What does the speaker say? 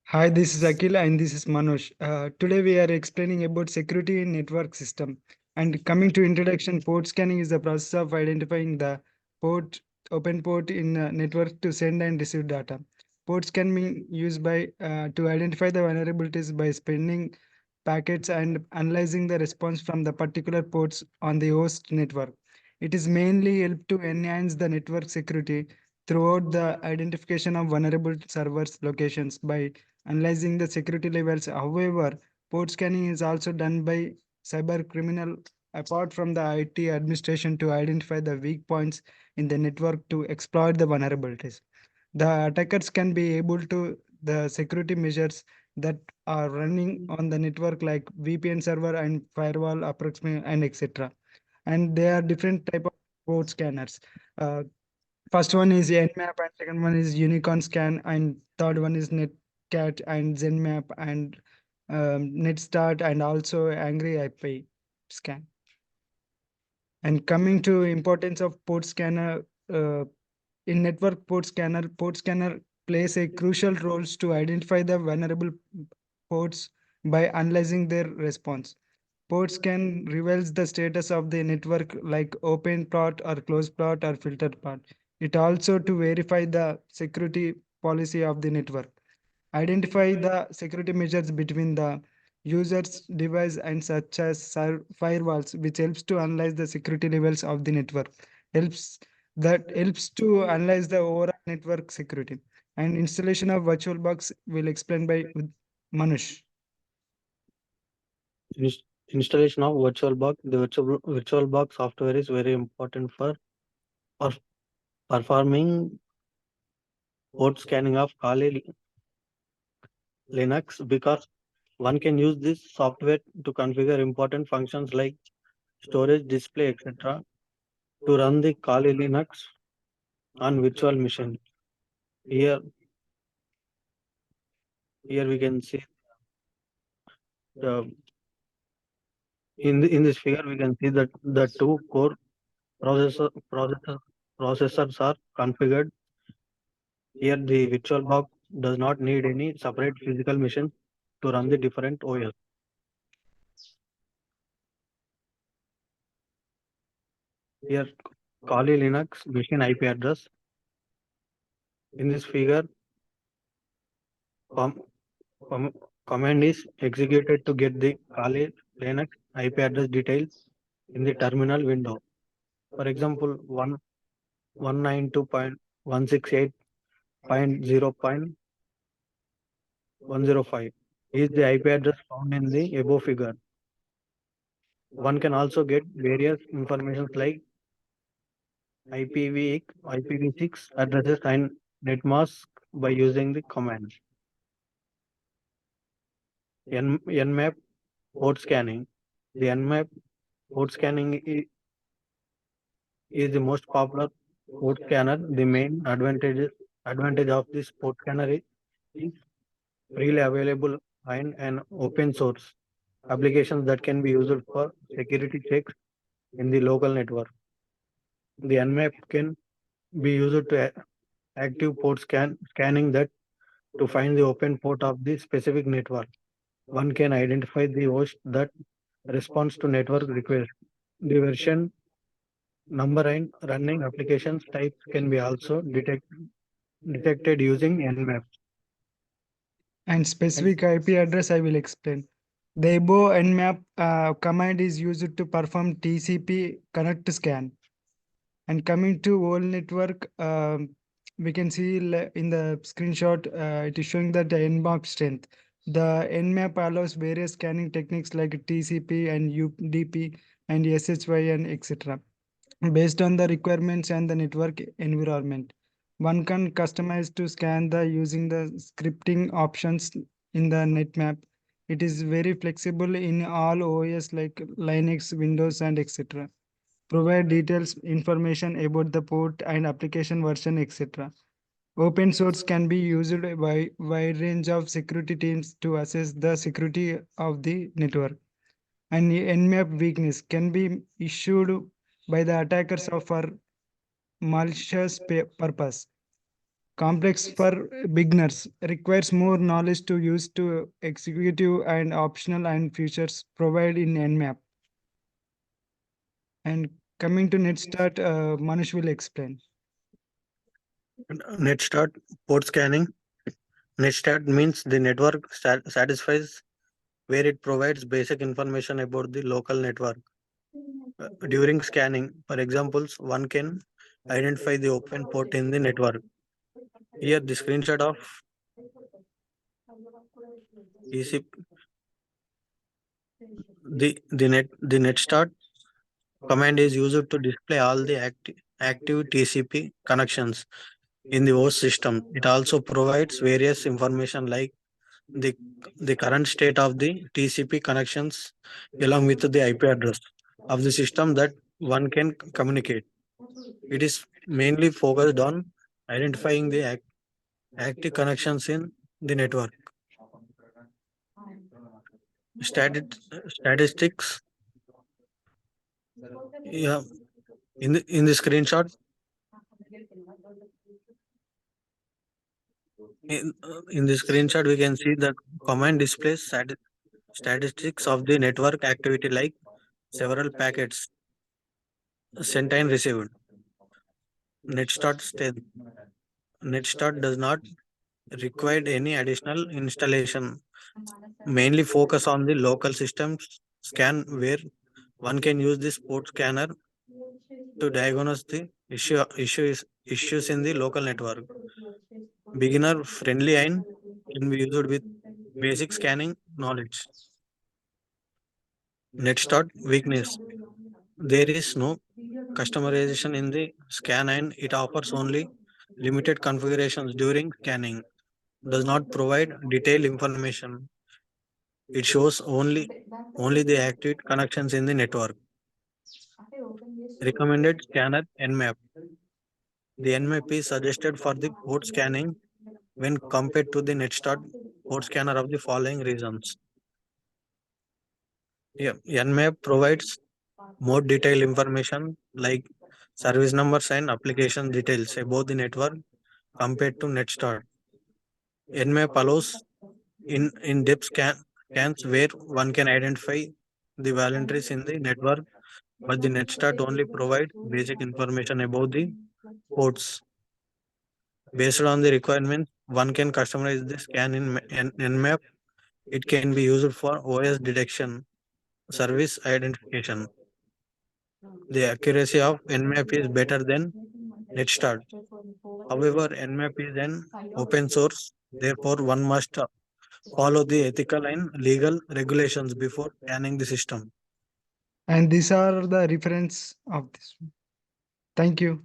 Hi, this is Akhil and this is Manoj. Today we are explaining about security in network system. And coming to introduction, port scanning is the process of identifying the port, open port in a network to send and receive data. Ports can be used by to identify the vulnerabilities by sending packets and analyzing the response from the particular ports on the host network. It is mainly help to enhance the network security throughout the identification of vulnerable servers locations by analyzing the security levels. However, port scanning is also done by cyber criminal apart from the IT administration to identify the weak points in the network to exploit the vulnerabilities. The attackers can be able to the security measures that are running on the network like VPN server and firewall approximate and etc. And there are different type of port scanners. Uh, First one is Nmap, and second one is Unicorn Scan, and third one is Netcat and Zenmap and NetStart and also Angry IP Scan. And coming to importance of port scanner, uh, in network port scanner plays a crucial roles to identify the vulnerable ports by analyzing their response. Ports can reveals the status of the network like open plot or closed plot or filtered plot. It also to verify the security policy of the network. Identify the security measures between the user's device and such as firewalls, which helps to analyze the security levels of the network. Helps to analyze the overall network security. And installation of VirtualBox will explain by Manush. Installation of VirtualBox. The VirtualBox software is very important for per- performing port scanning of Kali Linux because one can use this software to configure important functions like storage, display, etc. to run the Kali Linux on virtual machine. Here, here we can see the in this figure we can see that the two core processor, processor processors are configured. Here, the VirtualBox does not need any separate physical machine to run the different OS. Here, Kali Linux machine IP address. In this figure, com- com- command is executed to get the Kali Linux IP address details in the terminal window. For example, 192.168.0.105 is the IP address found in the above figure. One can also get various informations like IPv6 addresses and netmask by using the command nmap port scanning. The nmap port scanning is the most popular port scanner. The main advantage of this port scanner is freely available and an open source applications that can be used for security checks in the local network. The nmap can be used to active port scanning that to find the open port of the specific network. One can identify the host that responds to network requests. The version number and running applications types can be also detected using nmap. And And specific IP address I will explain. The above nmap command is used to perform TCP connect scan. And coming to whole network, we can see in the screenshot, it is showing that the nmap strength. The nmap allows various scanning techniques like TCP and UDP and SHY and etc. Based on the requirements and the network environment. One can customize to scan the using the scripting options in the netmap. It is very flexible in all OS like Linux, Windows, and etc. Provide details information about the port and application version, etc. Open source can be used by wide range of security teams to assess the security of the network. And nmap weakness can be issued by the attackers for malicious purpose. complex for beginners, requires more knowledge to use to executive and optional and features provided in Nmap. And coming to NetStart, Manush will explain. NetStart port scanning. NetStart means the network satisfies where it provides basic information about the local network. During scanning, for examples, one can identify the open port in the network. Here, the screenshot of TCP, the NetStart command is used to display all the active TCP connections in the host system. It also provides various information like the the current state of the TCP connections along with the IP address of the system that one can communicate. It is mainly focused on identifying the active connections in the network. Statistics. Yeah, in the screenshot, in the screenshot we can see that command displays statistics of the network activity like several packets sent and received. NetStart state NetStart does not require any additional installation. Mainly focus on the local systems scan where one can use the port scanner to diagnose the issues in the local network. Beginner friendly and can be used with basic scanning knowledge. NetStart weakness. There is no customization in the scan and it offers only limited configurations during scanning. Does not provide detailed information. It shows only the active connections in the network. Recommended scanner Nmap. The Nmap is suggested for the port scanning when compared to the NetStart port scanner of the following reasons. Yeah, Nmap provides more detailed information like service numbers and application details about the network compared to NetStart. Nmap allows in-depth scans where one can identify the voluntaries in the network, but the NetStart only provides basic information about the ports. Based on the requirements, one can customize the scan in Nmap. It can be used for OS detection, service identification. The accuracy of Nmap is better than NetStart. However, Nmap is an open source, therefore one must follow the ethical and legal regulations before scanning the system. And these are the reference of this. Thank you.